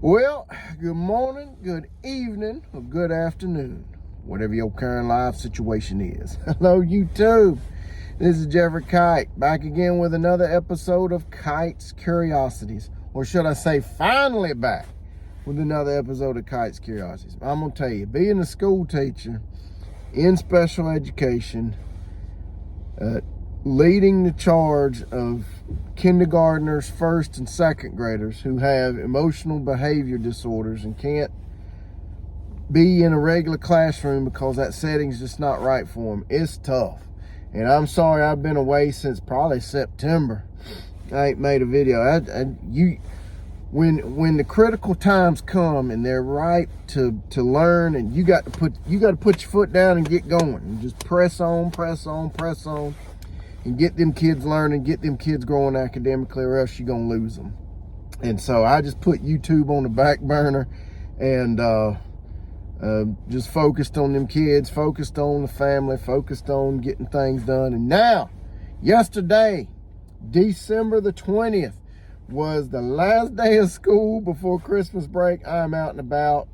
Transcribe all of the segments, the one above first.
Well, good morning, good evening, or good afternoon, whatever your current life situation is. Hello, YouTube. This is Jeffrey Kite, back again with another episode of Kite's Curiosities. Or should I say, finally back with another episode of Kite's Curiosities. I'm going to tell you, being a school teacher in special education, leading the charge of kindergartners, first and second graders who have emotional behavior disorders and can't be in a regular classroom because that setting's just not right for them. It's tough. And I'm sorry I've been away since probably September. I ain't made a video. When the critical times come and they're ripe to learn, and you got to put your foot down and get going and just press on, and get them kids learning, get them kids growing academically, or else you're going to lose them. And so I just put YouTube on the back burner and just focused on them kids, focused on the family, focused on getting things done. And now, yesterday, December the 20th, was the last day of school before Christmas break. I'm out and about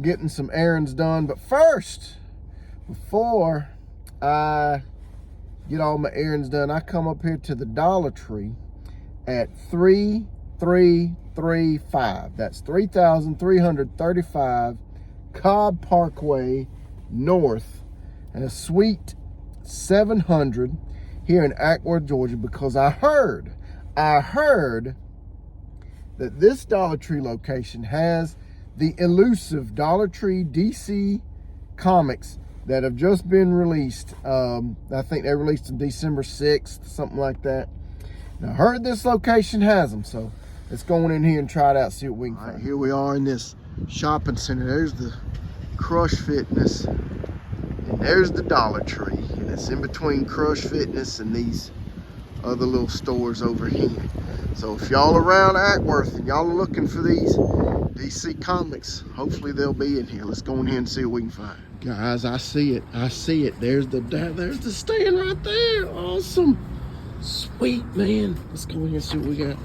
getting some errands done. But first, before I get all my errands done, I come up here to the Dollar Tree at 3335. That's 3,335 Cobb Parkway North, and a Suite 700 here in Acworth, Georgia, because I heard that this Dollar Tree location has the elusive Dollar Tree DC comics that have just been released. I think they released on December 6th, something like that. And I heard this location has them, so let's go in here and try it out, see what we can find. Here we are in this shopping center. There's the Crush Fitness, and there's the Dollar Tree, and it's in between Crush Fitness and these other little stores over here. So if y'all around Acworth and y'all are looking for these DC comics, hopefully they'll be in here. Let's go in here and see what we can find. Guys, I see it. There's the stand right there. Awesome. Sweet, man. Let's go in here and see what we got.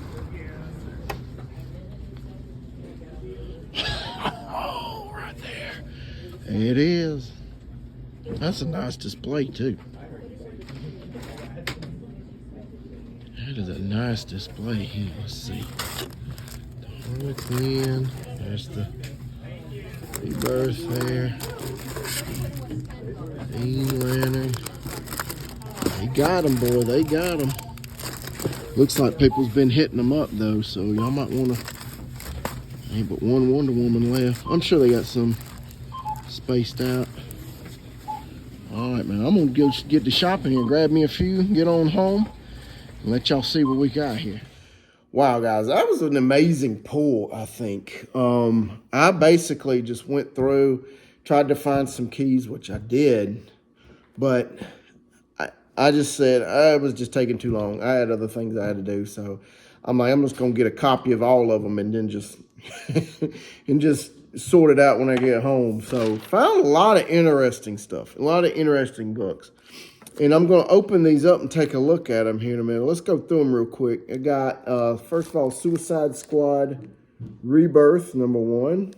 Oh, right there. There it is. That's a nice display too. That is a nice display here. Let's see. The Harley Quinn. There's the Rebirth there. Green Lantern. They got them, boy. They got them. Looks like people's been hitting them up though, so y'all might want to. Ain't but one Wonder Woman left. I'm sure they got some spaced out. All right, man. I'm gonna go get to shopping here, grab me a few, get on home, and let y'all see what we got here. Wow, guys, that was an amazing pull, I think. I basically just went through, tried to find some keys, which I did, but I just said it was just taking too long. I had other things I had to do, so I'm like, I'm just gonna get a copy of all of them and then just and just sort it out when I get home. So found a lot of interesting stuff, a lot of interesting books. And I'm going to open these up and take a look at them here in a minute. Let's go through them real quick. I got, first of all, Suicide Squad Rebirth, #1.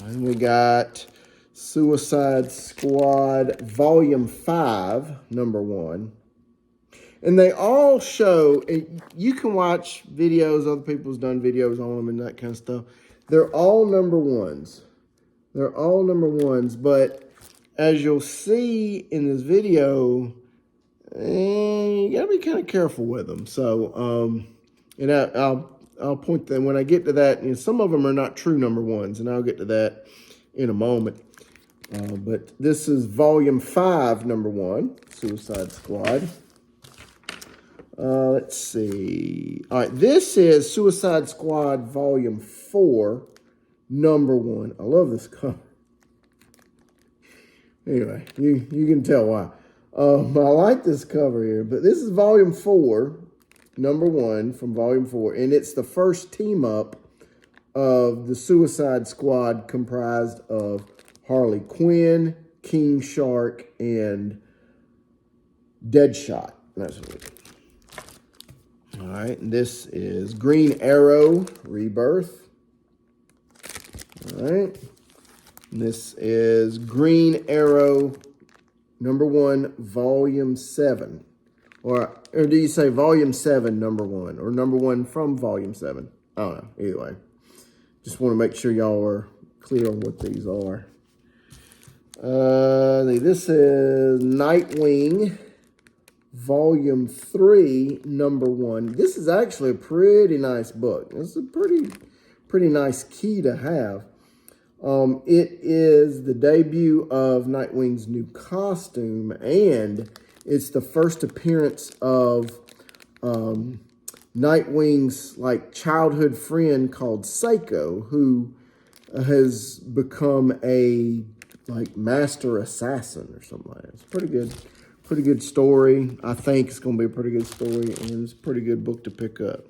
And we got Suicide Squad Volume 5, #1. And they all show, you can watch videos, other people's done videos on them and that kind of stuff. They're all #1s. They're all #1s, but as you'll see in this video, you gotta be kind of careful with them. So, and I'll point them when I get to that. And some of them are not true #1s, and I'll get to that in a moment. But this is Volume 5, #1, Suicide Squad. Let's see. All right, this is Suicide Squad Volume 4, #1. I love this cover. Anyway, you can tell why. I like this cover here, but this is Volume 4, #1 from Volume 4, and it's the first team up of the Suicide Squad, comprised of Harley Quinn, King Shark, and Deadshot. That's what it is. All right, and this is Green Arrow Rebirth. All right, and this is Green Arrow #1, Volume 7. Or do you say Volume 7, #1, or #1 from Volume 7? I don't know. Either way, just want to make sure y'all are clear on what these are. This is Nightwing, Volume 3, #1. This is actually a pretty nice book. It's a pretty nice key to have. It is the debut of Nightwing's new costume, and it's the first appearance of Nightwing's childhood friend called Seiko, who has become a master assassin or something like that. It's pretty good story. I think it's going to be a pretty good story, and it's a pretty good book to pick up.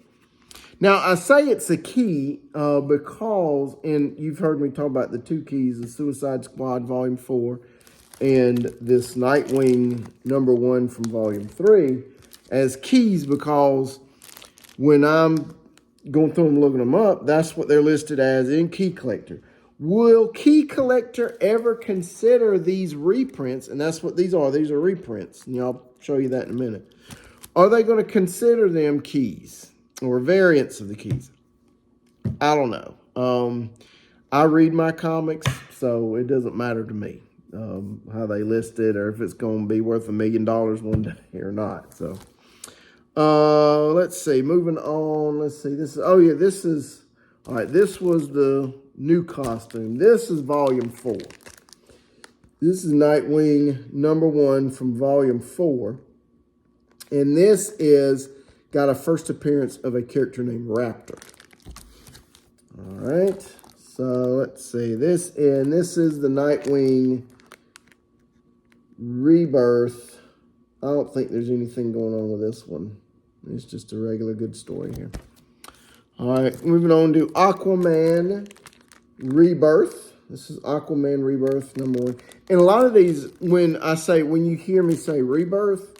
Now, I say it's a key because, and you've heard me talk about the two keys, the Suicide Squad Volume 4 and this Nightwing #1 from Volume 3 as keys, because when I'm going through them looking them up, that's what they're listed as in Key Collector. Will Key Collector ever consider these reprints? And that's what these are. These are reprints. And I'll show you that in a minute. Are they going to consider them keys or variants of the keys? I don't know. I read my comics, so it doesn't matter to me how they list it or if it's going to be worth $1 million one day or not. So let's see. Moving on. Let's see. This is all right. This was the new costume. This is Volume 4. This is Nightwing #1 from Volume 4. And this is got a first appearance of a character named Raptor. All right. So let's see. This is the Nightwing Rebirth. I don't think there's anything going on with this one. It's just a regular good story here. All right. Moving on to Aquaman Rebirth. This is Aquaman Rebirth #1. And a lot of these, when you hear me say Rebirth,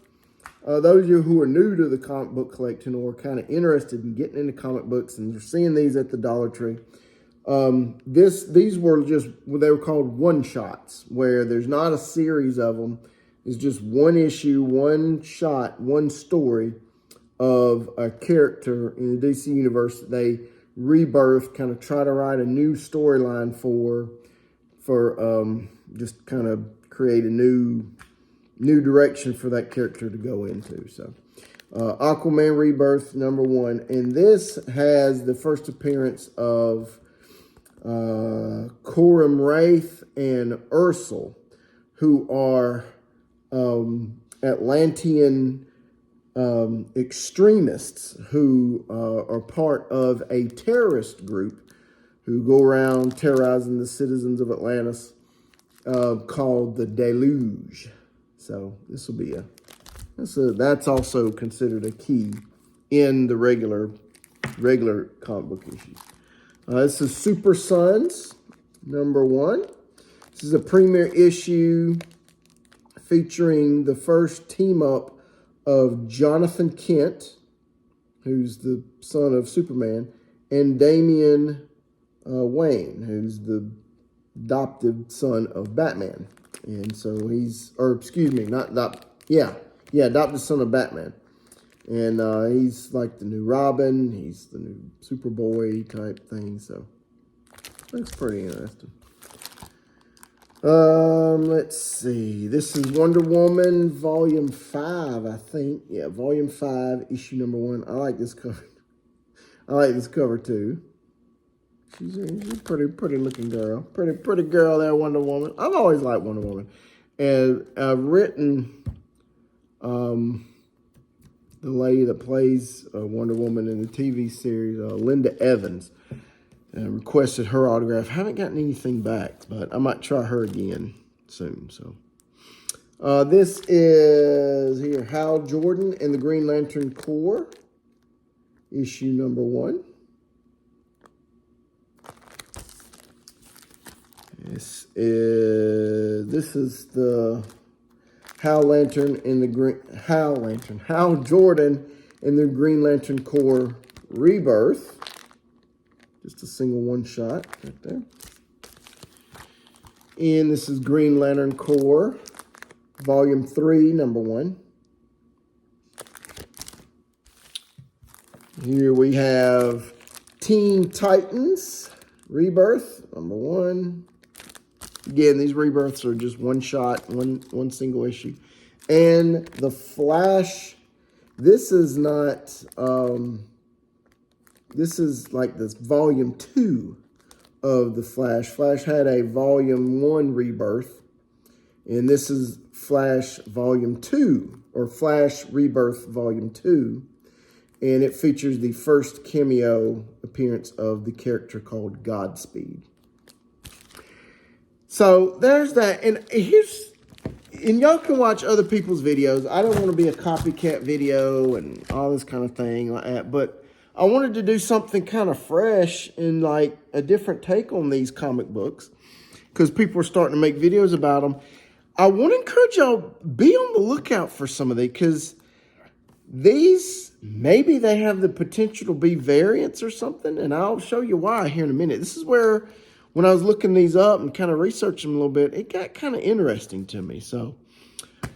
those of you who are new to the comic book collecting or kind of interested in getting into comic books and you're seeing these at the Dollar Tree, these were they were called one-shots, where there's not a series of them. It's just one issue, one shot, one story of a character in the DC universe that they rebirth, kind of try to write a new storyline for just kind of create a new direction for that character to go into. So Aquaman Rebirth #1, and this has the first appearance of Coram Wraith and Ursel, who are Atlantean extremists who are part of a terrorist group who go around terrorizing the citizens of Atlantis, called the Deluge. So this will be that's also considered a key in the regular comic book issues. This is Super Sons #1. This is a premiere issue featuring the first team up of Jonathan Kent, who's the son of Superman, and Damian Wayne, who's the adopted son of Batman. And so adopted son of Batman. And he's like the new Robin. He's the new Superboy type thing. So that's pretty interesting. Let's see. This is Wonder Woman Volume 5, I think. Yeah, Volume 5, issue #1. I like this cover. I like this cover too. She's a pretty looking girl. Pretty girl there, Wonder Woman. I've always liked Wonder Woman. And I've written the lady that plays Wonder Woman in the TV series, Linda Evans, and requested her autograph. Haven't gotten anything back, but I might try her again soon. So this is here, Hal Jordan and the Green Lantern Corps, issue #1. This is the Hal Jordan And then Green Lantern Corps Rebirth. Just a single one shot right there. And this is Green Lantern Corps, Volume 3, number 1. Here we have Teen Titans Rebirth, number 1. Again, these rebirths are just one shot, one single issue. And The Flash, this is not, this is like this Volume 2 of The Flash. Flash had a Volume 1 rebirth, and this is Flash Volume 2, or Flash Rebirth Volume 2, and it features the first cameo appearance of the character called Godspeed. So there's that, and y'all can watch other people's videos. I don't want to be a copycat video and all this kind of thing like that, but I wanted to do something kind of fresh and like a different take on these comic books because people are starting to make videos about them. I want to encourage y'all, be on the lookout for some of these because these, maybe they have the potential to be variants or something, and I'll show you why here in a minute. This is where, when I was looking these up and kind of researching them a little bit, it got kind of interesting to me. So,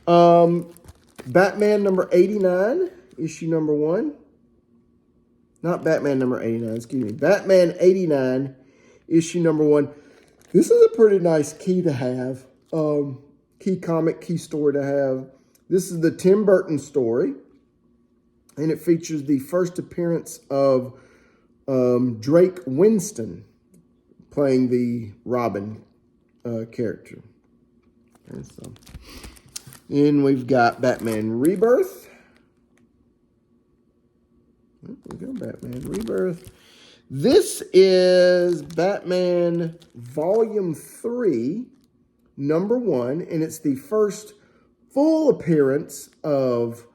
Batman number 89, issue number 1. Not Batman number 89, excuse me. Batman 89, issue number 1. This is a pretty nice key to have. Key comic, key story to have. This is the Tim Burton story. And it features the first appearance of Drake Winston playing the Robin character. And so, then we've got Batman Rebirth. We go Batman Rebirth. This is Batman Volume 3, number 1, and it's the first full appearance of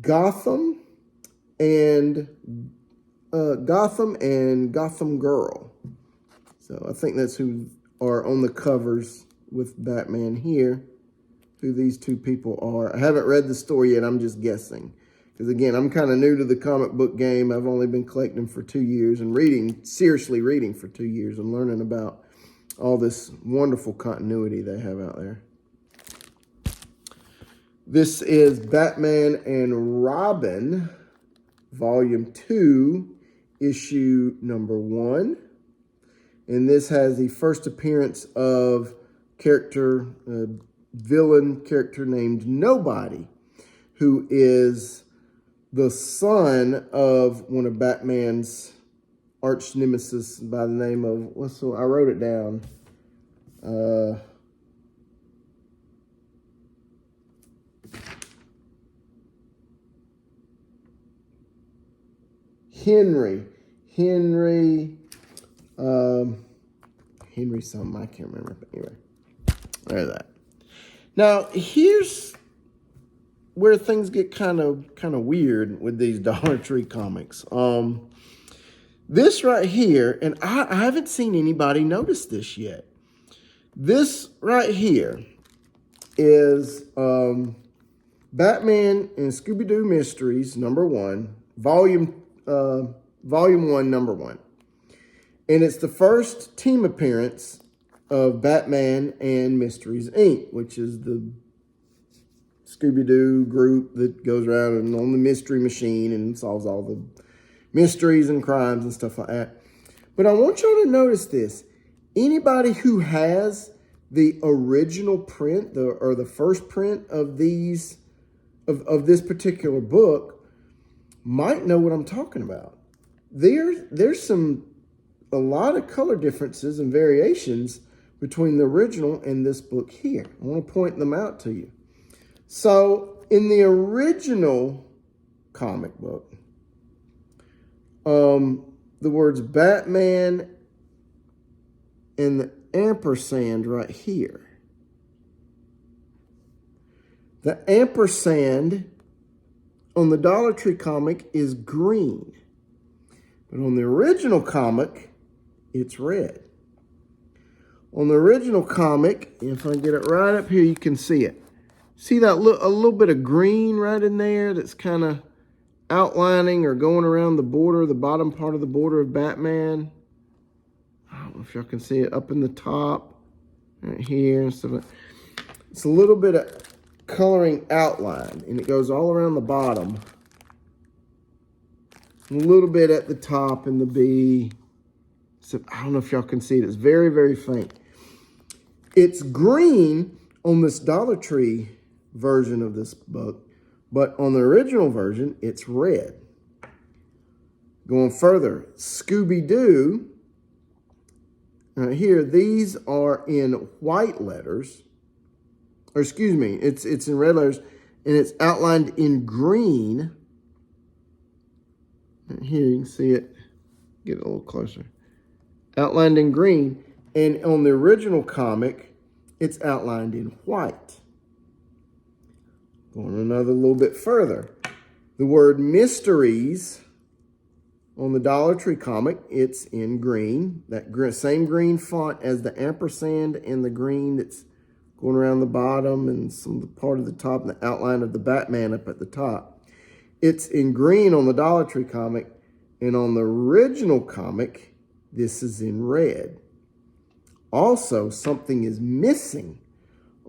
Gotham and Gotham Girl. So I think that's who are on the covers with Batman here, who these two people are. I haven't read the story yet. I'm just guessing. Because, again, I'm kind of new to the comic book game. I've only been collecting for 2 years and seriously reading for 2 years and learning about all this wonderful continuity they have out there. This is Batman and Robin, Volume 2, issue number 1. And this has the first appearance of villain character named Nobody, who is the son of one of Batman's arch nemesis by the name of, I wrote it down. Henry something, I can't remember, but anyway, there's that. Now, here's where things get kind of weird with these Dollar Tree comics. This right here, and I haven't seen anybody notice this yet. This right here is Batman and Scooby-Doo Mysteries, number 1, volume 1, number 1. And it's the first team appearance of Batman and Mysteries, Inc., which is the Scooby-Doo group that goes around and on the mystery machine and solves all the mysteries and crimes and stuff like that. But I want y'all to notice this. Anybody who has the original print, or the first print of these, of this particular book, might know what I'm talking about. There's a lot of color differences and variations between the original and this book here. I want to point them out to you. So, in the original comic book, the words Batman and the ampersand right here. The ampersand on the Dollar Tree comic is green. But on the original comic, it's red. On the original comic, if I get it right up here, you can see it. See that a little bit of green right in there that's kind of outlining or going around the border, the bottom part of the border of Batman. I don't know if y'all can see it up in the top, right here and stuff. It's a little bit of coloring outline, and it goes all around the bottom. A little bit at the top in the B. So I don't know if y'all can see it. It's very, very faint. It's green on this Dollar Tree version of this book, but on the original version, it's red. Going further, Scooby-Doo. Here, these are in white letters. Or excuse me, it's in red letters, and it's outlined in green. And here you can see it. Get it a little closer. Outlined in green, and on the original comic, it's outlined in white. Going another little bit further. The word mysteries on the Dollar Tree comic, it's in green. That same green font as the ampersand and the green that's going around the bottom and some part of the top and the outline of the Batman up at the top. It's in green on the Dollar Tree comic, and on the original comic, this is in red. Also, something is missing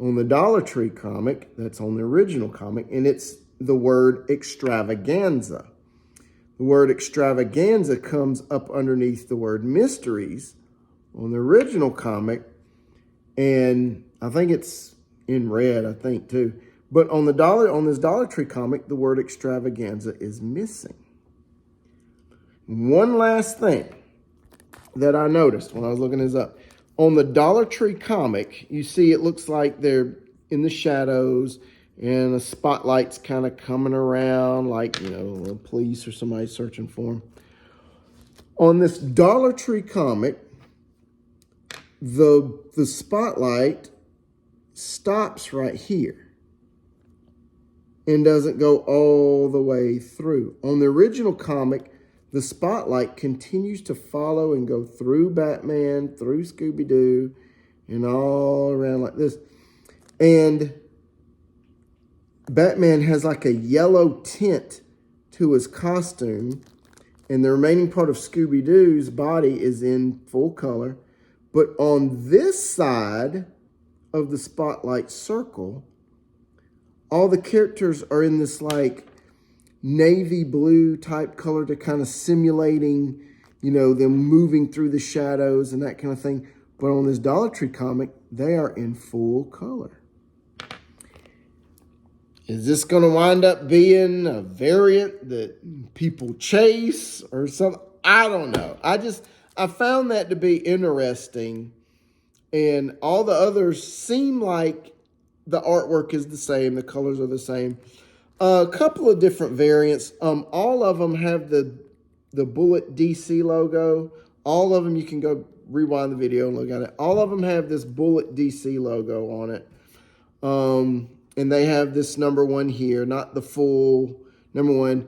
on the Dollar Tree comic that's on the original comic, and it's the word extravaganza. The word extravaganza comes up underneath the word mysteries on the original comic, and I think it's in red, I think, too. But on this Dollar Tree comic, the word extravaganza is missing. One last thing that I noticed when I was looking this up. On the Dollar Tree comic, you see it looks like they're in the shadows and the spotlight's kind of coming around like, you know, a police or somebody searching for them. On this Dollar Tree comic, the spotlight stops right here and doesn't go all the way through. On the original comic, the spotlight continues to follow and go through Batman, through Scooby-Doo, and all around like this. And Batman has like a yellow tint to his costume, and the remaining part of Scooby-Doo's body is in full color. But on this side of the spotlight circle, all the characters are in this like navy blue type color to kind of simulating, you know, them moving through the shadows and that kind of thing. But on this Dollar Tree comic, they are in full color. Is this going to wind up being a variant that people chase or something? I don't know. I found that to be interesting. And all the others seem like the artwork is the same. The colors are the same. A couple of different variants. All of them have the Bullet DC logo. All of them, you can go rewind the video and look at it. All of them have this Bullet DC logo on it. And they have this #1 here, not the full #1.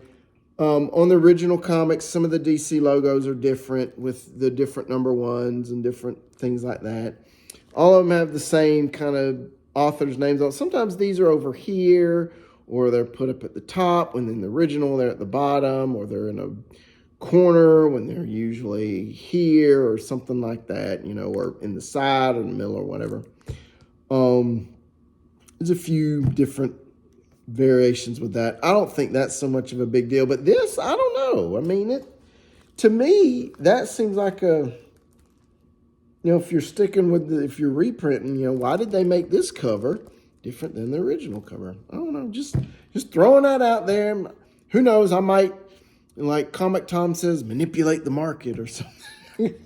On the original comics, some of the DC logos are different with the different #1s and different things like that. All of them have the same kind of authors' names on. Sometimes these are over here, or they're put up at the top, when in the original they're at the bottom, or they're in a corner when they're usually here or something like that, you know, or in the side or in the middle or whatever. There's a few different variations with that. I don't think that's so much of a big deal, but this, I don't know. I mean, to me, that seems like a, you know, if you're sticking with if you're reprinting, you know, why did they make this cover different than the original cover? I don't know. Just throwing that out there. Who knows? I might, like Comic Tom says, manipulate the market or something.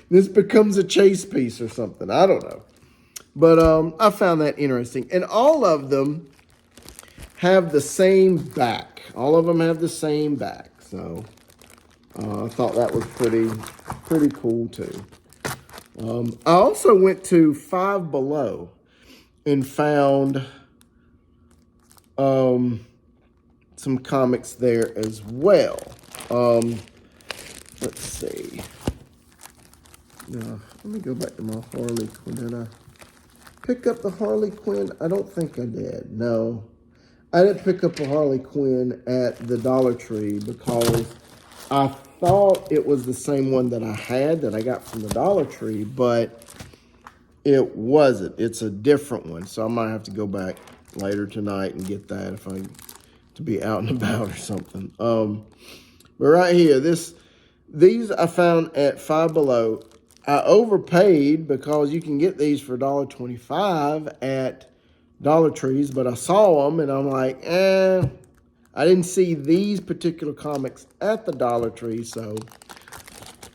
This becomes a chase piece or something. I don't know. But I found that interesting. And all of them have the same back. All of them have the same back. So I thought that was pretty cool too. I also went to Five Below and found some comics there as well. Let's see. Let me go back to my Harley Quinn. Did I pick up the Harley Quinn? I don't think I did. No. I didn't pick up a Harley Quinn at the Dollar Tree because I thought it was the same one that I had that I got from the Dollar Tree, but it wasn't. It's a different one. So I might have to go back later tonight and get that if I to be out and about or something. But right here, these I found at Five Below. I overpaid because you can get these for $1.25 at Dollar Trees, but I saw them and I'm like, I didn't see these particular comics at the Dollar Tree, so.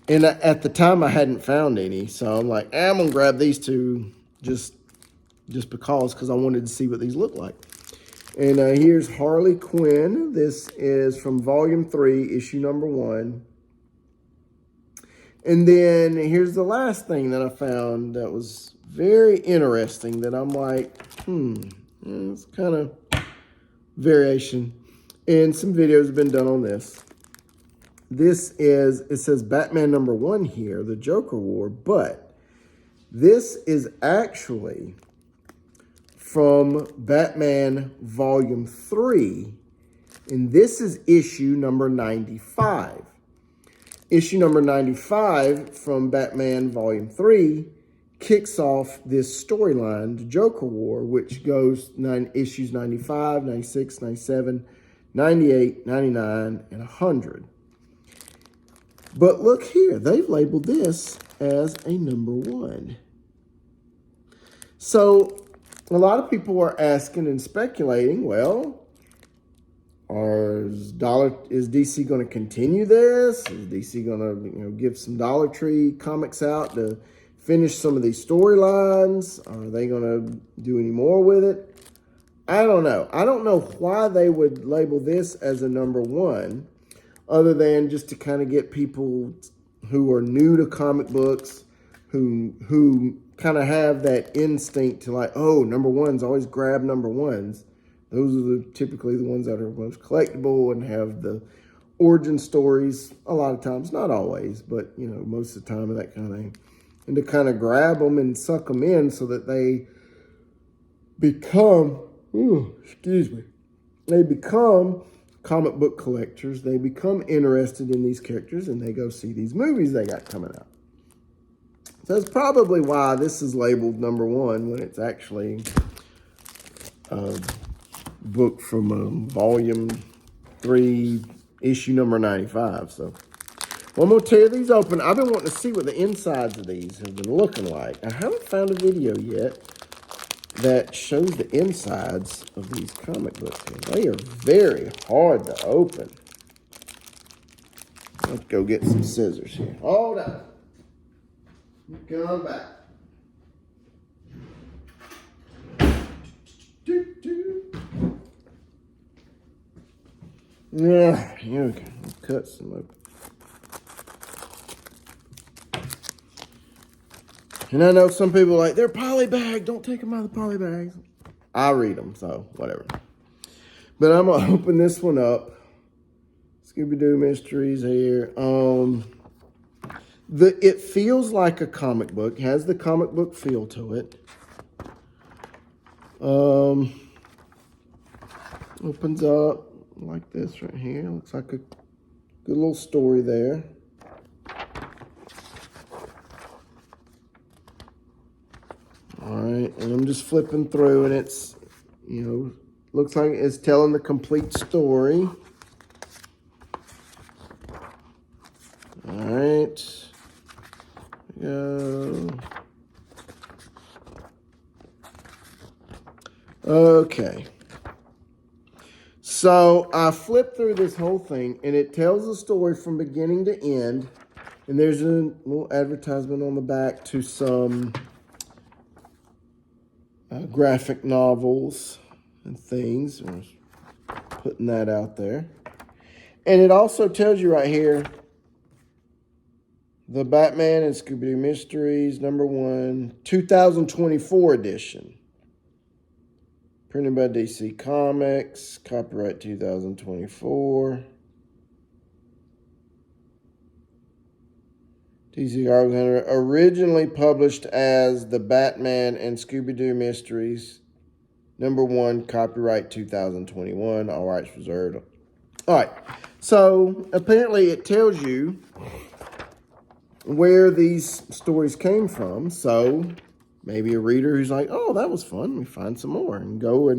And at the time, I hadn't found any, so I'm like, I'm gonna grab these two just because I wanted to see what these look like. And here's Harley Quinn. This is from Volume 3, Issue number 1. And then here's the last thing that I found that was very interesting that I'm like, it's kind of variation. And some videos have been done on this. It says Batman #1 here, the Joker War, but this is actually from Batman Volume 3, and this is issue number 95. Issue number 95 from Batman Volume 3 kicks off this storyline, the Joker War, which goes issues 95, 96, 97, 98, 99, and 100. But look here, they've labeled this as a #1. So a lot of people are asking and speculating, well, is DC going to continue this? Is DC going to give some Dollar Tree comics out to finish some of these storylines? Are they going to do any more with it? I don't know. I don't know why they would label this as a #1, other than just to kind of get people who are new to comic books, who kind of have that instinct to like, oh, #1s, always grab #1s. Those are typically the ones that are most collectible and have the origin stories a lot of times, not always, but most of the time and that kind of thing. And to kind of grab them and suck them in so that they become, they become comic book collectors. They become interested in these characters and they go see these movies they got coming out. So that's probably why this is labeled #1 when it's actually a book from Volume 3, issue number 95. So I'm going to tear these open. I've been wanting to see what the insides of these have been looking like. I haven't found a video yet that shows the insides of these comic books here. They are very hard to open. Let's go get some scissors here. Hold on. Come back. Yeah, okay. Cut some open. And I know some people are like, they're poly bagged. Don't take them out of the poly bags. I read them, so whatever. But I'm going to open this one up. Scooby-Doo Mysteries here. It feels like a comic book. Has the comic book feel to it. Opens up like this right here. Looks like a good little story there. All right, and I'm just flipping through, and it's, looks like it's telling the complete story. All right. Go. Okay. So I flipped through this whole thing, and it tells the story from beginning to end. And there's a little advertisement on the back to some graphic novels and things. I'm just putting that out there. And it also tells you right here, the Batman and Scooby-Doo Mysteries, #1, 2024 edition. Printed by DC Comics, copyright 2024. DC Comics, originally published as the Batman and Scooby-Doo Mysteries, Number 1, copyright 2021, all rights reserved. All right, so apparently it tells you where these stories came from. So maybe a reader who's like, oh, that was fun, let me find some more, and go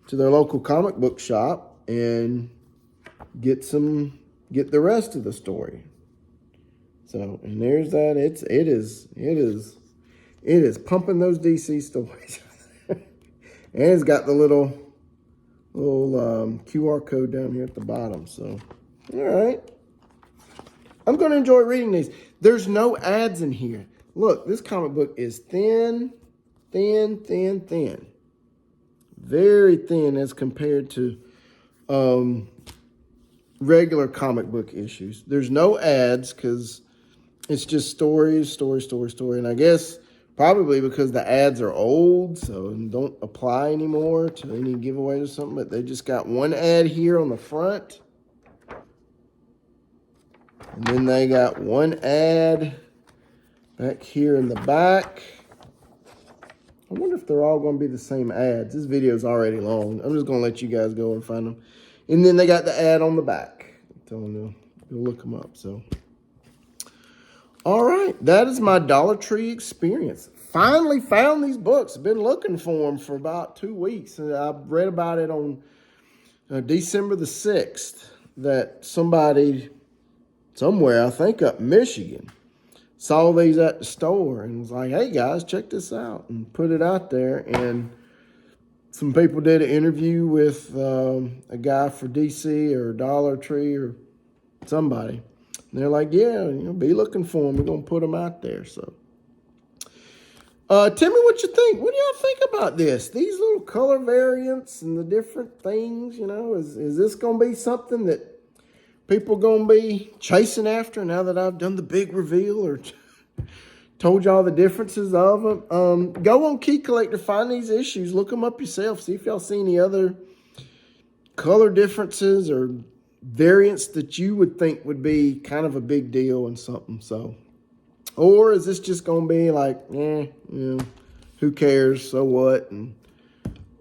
to their local comic book shop and get the rest of the story. So, and there's that. It is pumping those DC stories. And it's got the little QR code down here at the bottom. So, all right. I'm going to enjoy reading these. There's no ads in here. Look, this comic book is thin. Very thin as compared to regular comic book issues. There's no ads because it's just story. And I guess probably because the ads are old, so don't apply anymore to any giveaways or something, but they just got one ad here on the front. And then they got one ad back here in the back. I wonder if they're all going to be the same ads. This video is already long. I'm just going to let you guys go and find them. And then they got the ad on the back. I'm telling you, go look them up. So, all right, that is my Dollar Tree experience. Finally found these books. I've been looking for them for about 2 weeks. And I read about it on December the 6th that somebody somewhere, I think up Michigan, saw these at the store and was like, hey guys, check this out, and put it out there. And some people did an interview with a guy for DC or Dollar Tree or somebody. And they're like, yeah, be looking for them. We're going to put them out there. So tell me what you think. What do y'all think about this? These little color variants and the different things, is this going to be something that people going to be chasing after now that I've done the big reveal or told y'all the differences of them? Go on Key Collector, find these issues, look them up yourself, see if y'all see any other color differences or variants that you would think would be kind of a big deal and something. So, or is this just going to be like, who cares, so what, and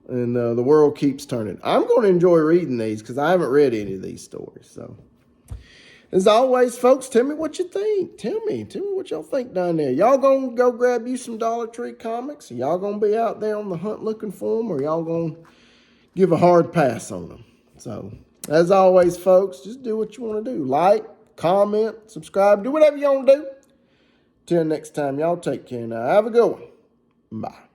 the world keeps turning. I'm going to enjoy reading these because I haven't read any of these stories. So, as always, folks, tell me what you think. Tell me what y'all think down there. Y'all gonna go grab you some Dollar Tree comics? Y'all gonna be out there on the hunt looking for them, or y'all gonna give a hard pass on them? So, as always, folks, just do what you want to do. Like, comment, subscribe, do whatever you want to do. Till next time, y'all take care now. Have a good one. Bye.